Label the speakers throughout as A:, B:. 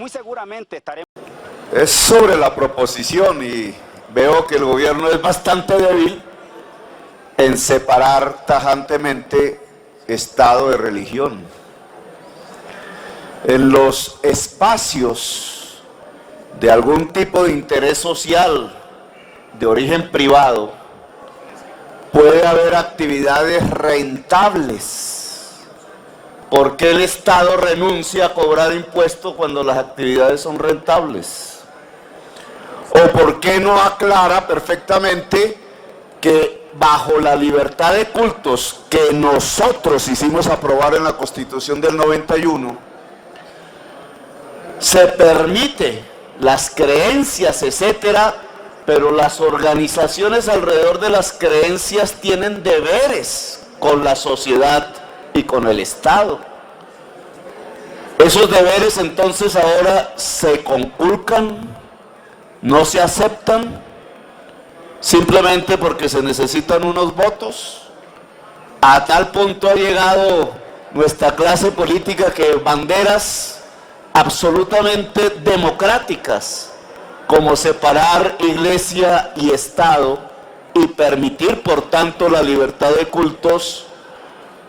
A: muy seguramente estaremos...
B: Es sobre la proposición y veo que el gobierno es bastante débil en separar tajantemente Estado de religión. En los espacios de algún tipo de interés social de origen privado puede haber actividades rentables. ¿Por qué el Estado renuncia a cobrar impuestos cuando las actividades son rentables? ¿O por qué no aclara perfectamente que bajo la libertad de cultos que nosotros hicimos aprobar en la Constitución del 91, se permite las creencias, etcétera, pero las organizaciones alrededor de las creencias tienen deberes con la sociedad y con el Estado? Esos deberes entonces ahora se conculcan, no se aceptan, simplemente porque se necesitan unos votos. A tal punto ha llegado nuestra clase política que banderas absolutamente democráticas, como separar iglesia y Estado y permitir por tanto la libertad de cultos,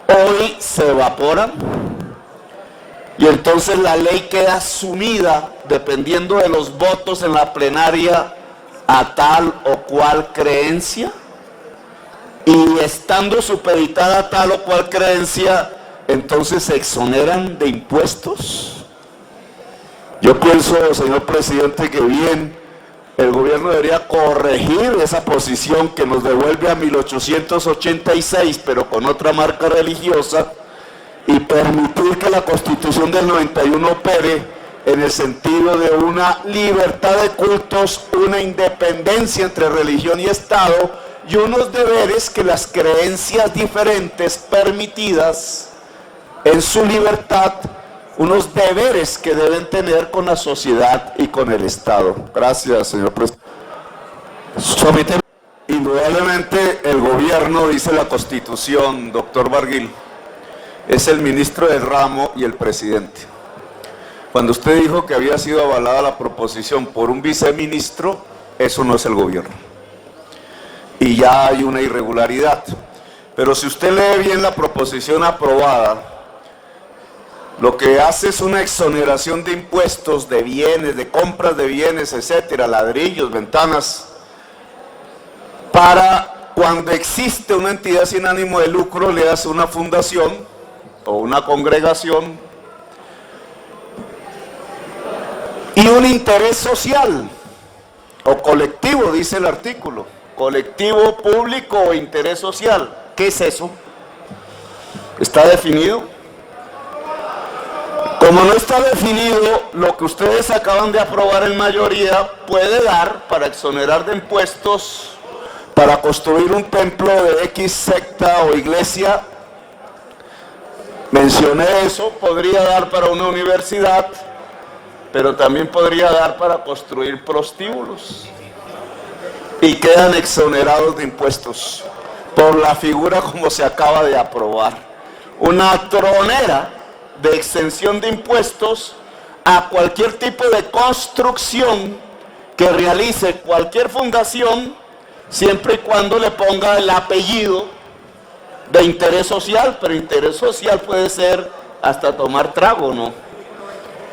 B: hoy se evaporan. Y entonces la ley queda sumida, dependiendo de los votos en la plenaria, a tal o cual creencia, y estando supeditada a tal o cual creencia, entonces se exoneran de impuestos. Yo pienso, señor presidente, que bien el gobierno debería corregir esa posición que nos devuelve a 1886, pero con otra marca religiosa, y permitir que la Constitución del 91 opere en el sentido de una libertad de cultos, una independencia entre religión y Estado y unos deberes que las creencias diferentes permitidas en su libertad, unos deberes que deben tener con la sociedad y con el Estado. Gracias, señor presidente. Indudablemente el gobierno, dice la Constitución, doctor Barguil, es el ministro del ramo y el presidente. Cuando usted dijo que había sido avalada la proposición por un viceministro, eso no es el gobierno. Y ya hay una irregularidad. Pero si usted lee bien la proposición aprobada, lo que hace es una exoneración de impuestos, de bienes, de compras de bienes, etcétera, ladrillos, ventanas, para cuando existe una entidad sin ánimo de lucro, le hace una fundación o una congregación y un interés social o colectivo, dice el artículo, colectivo, público o interés social. ¿Qué es eso? ¿Está definido? Como no está definido, lo que ustedes acaban de aprobar en mayoría puede dar para exonerar de impuestos, para construir un templo de X secta o iglesia. Mencioné eso, podría dar para una universidad, pero también podría dar para construir prostíbulos. Y quedan exonerados de impuestos por la figura como se acaba de aprobar. Una tronera de exención de impuestos a cualquier tipo de construcción que realice cualquier fundación, siempre y cuando le ponga el apellido de interés social, pero interés social puede ser hasta tomar trago, ¿no?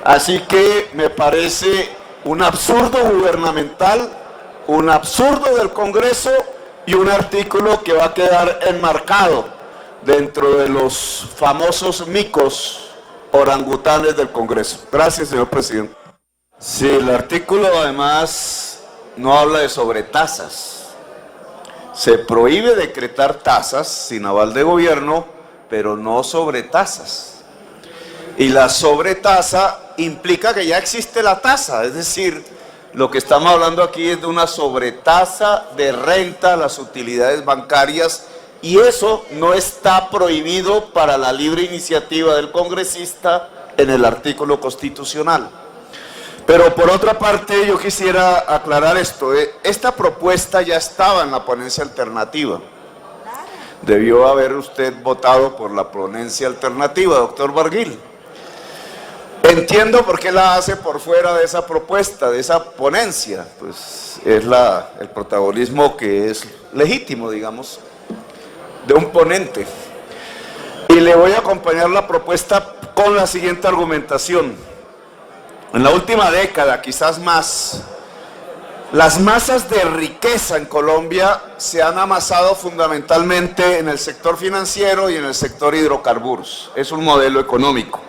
B: Así que me parece un absurdo gubernamental, un absurdo del Congreso y un artículo que va a quedar enmarcado dentro de los famosos micos orangutanes del Congreso. Gracias, señor presidente. Sí, el artículo además no habla de sobretasas. Se prohíbe decretar tasas sin aval de gobierno, pero no sobretasas. Y la sobretasa implica que ya existe la tasa, es decir, lo que estamos hablando aquí es de una sobretasa de renta a las utilidades bancarias, y eso no está prohibido para la libre iniciativa del congresista en el artículo constitucional. Pero por otra parte yo quisiera aclarar esto, esta propuesta ya estaba en la ponencia alternativa. Debió haber usted votado por la ponencia alternativa, doctor Barguil. Entiendo por qué la hace por fuera de esa propuesta, de esa ponencia, pues es el protagonismo que es legítimo, digamos, de un ponente. Y le voy a acompañar la propuesta con la siguiente argumentación. En la última década, quizás más, las masas de riqueza en Colombia se han amasado fundamentalmente en el sector financiero y en el sector hidrocarburos. Es un modelo económico.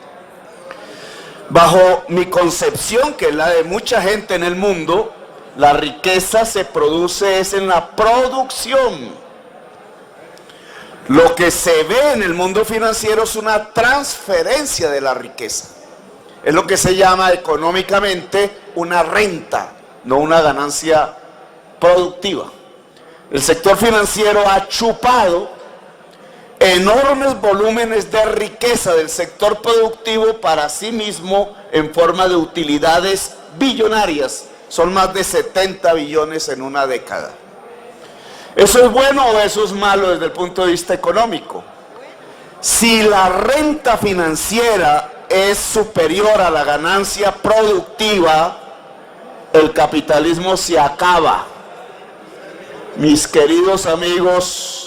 B: Bajo mi concepción, que es la de mucha gente en el mundo, la riqueza se produce es en la producción. Lo que se ve en el mundo financiero es una transferencia de la riqueza. Es lo que se llama económicamente una renta, no una ganancia productiva. El sector financiero ha chupado enormes volúmenes de riqueza del sector productivo para sí mismo en forma de utilidades billonarias. Son más de 70 billones en una década. ¿Eso es bueno o eso es malo desde el punto de vista económico? Si la renta financiera es superior a la ganancia productiva, el capitalismo se acaba. Mis queridos amigos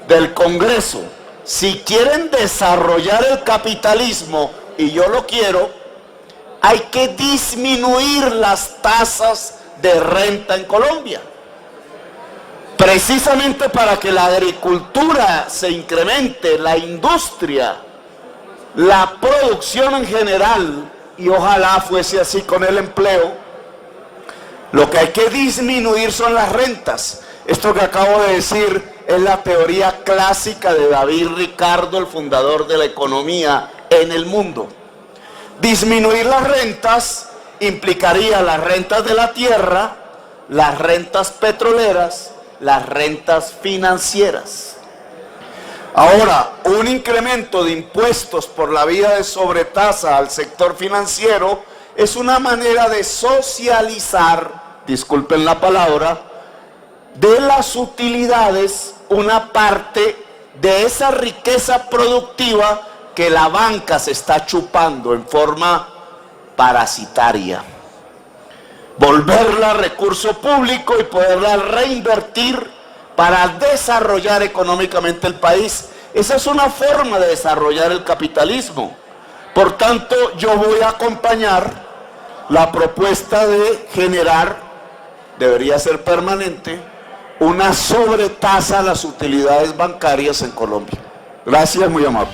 B: del Congreso, si quieren desarrollar el capitalismo, y yo lo quiero, hay que disminuir las tasas de renta en Colombia. Precisamente para que la agricultura se incremente, la industria, la producción en general, y ojalá fuese así con el empleo, lo que hay que disminuir son las rentas. Esto que acabo de decir es la teoría clásica de David Ricardo, el fundador de la economía en el mundo. Disminuir las rentas implicaría las rentas de la tierra, las rentas petroleras, las rentas financieras. Ahora, un incremento de impuestos por la vía de sobretasa al sector financiero es una manera de socializar, disculpen la palabra, de las utilidades una parte de esa riqueza productiva que la banca se está chupando en forma parasitaria. Volverla recurso público y poderla reinvertir para desarrollar económicamente el país. Esa es una forma de desarrollar el capitalismo. Por tanto, yo voy a acompañar la propuesta de generar, debería ser permanente, una sobretasa a las utilidades bancarias en Colombia. Gracias, muy amable.